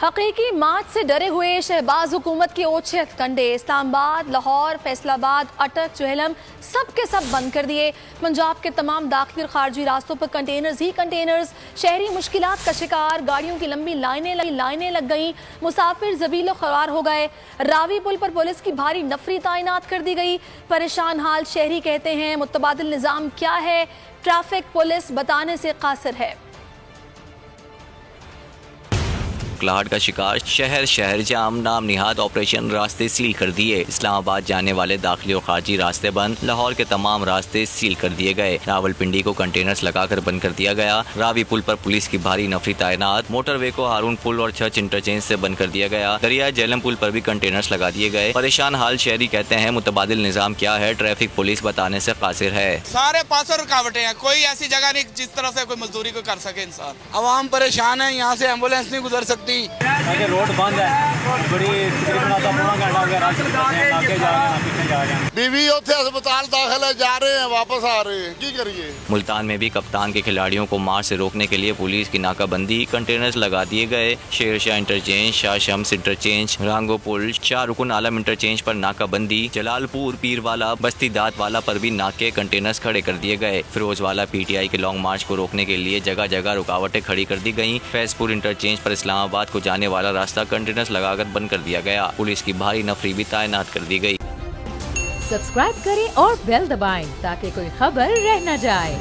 हकीकी मार्च से डरे हुए शहबाज हुकूमत के ओछे हथकंडे इस्लामाबाद, लाहौर, फैसलाबाद, अटक, जोहलम सब के सब बंद कर दिए। पंजाब के तमाम दाखिली और खारजी रास्तों पर कंटेनर्स ही कंटेनर्स। शहरी मुश्किलात का शिकार, गाड़ियों की लंबी लाइनें लग गई, मुसाफिर जबीलो ख़वार हो गए। रावी पुल पर पुलिस की भारी नफरी तैनात कर दी गई। परेशान हाल शहरी कहते हैं मुतबादिल निज़ाम क्या है, ट्रैफिक पुलिस बताने से कासिर है। मुश्किलात का शिकार शहर जाम, नाम निहाद ऑपरेशन, रास्ते सील कर दिए। इस्लामाबाद जाने वाले दाखिली और खारजी रास्ते बंद, लाहौर के तमाम रास्ते सील कर दिए गए। रावलपिंडी को कंटेनर्स लगाकर बंद कर दिया गया। रावी पुल पर पुलिस की भारी नफरी तैनात। मोटरवे को हारून पुल और चर्च इंटरचेंज से बंद कर दिया गया। दरिया जेलम पुल पर भी कंटेनर्स लगा दिए गए। परेशान हाल शहरी कहते हैं मुतबादिल निज़ाम क्या है, ट्रैफिक पुलिस बताने से कासिर है। सारे पासों रुकावटें हैं, कोई ऐसी जगह नहीं जिस तरह से कोई मजदूरी को कर सके इंसान। अवाम परेशान है, यहाँ से एम्बुलेंस नहीं गुजर सकती। रोड बंद है, बड़ी बीवी उसे अस्पताल दाखिल है, जा रहे हैं वापस आ रहे हैं, की करिए। मुल्तान में भी कप्तान के खिलाड़ियों को मार्च से रोकने के लिए पुलिस की नाकाबंदी, कंटेनर्स लगा दिए गए। शेरशाह इंटरचेंज, शाह शम्स इंटरचेंज, रांगो पुल, शाह रुकन आलम इंटरचेंज पर नाकाबंदी। जलालपुर, पीरवाला, बस्ती दातवाला पर भी नाके कंटेनर्स खड़े कर दिए गए। फिरोजवाला PTI के लॉन्ग मार्च को रोकने के लिए जगह जगह रुकावटें खड़ी कर दी गयी। फैजपुर इंटरचेंज पर इस्लामाबाद को जाने वाला रास्ता कंटेनर्स लगाकर बंद कर दिया गया। पुलिस की भारी नफरी भी तैनात कर दी गई। सब्सक्राइब करें और बेल दबाएं ताकि कोई खबर रह न जाए।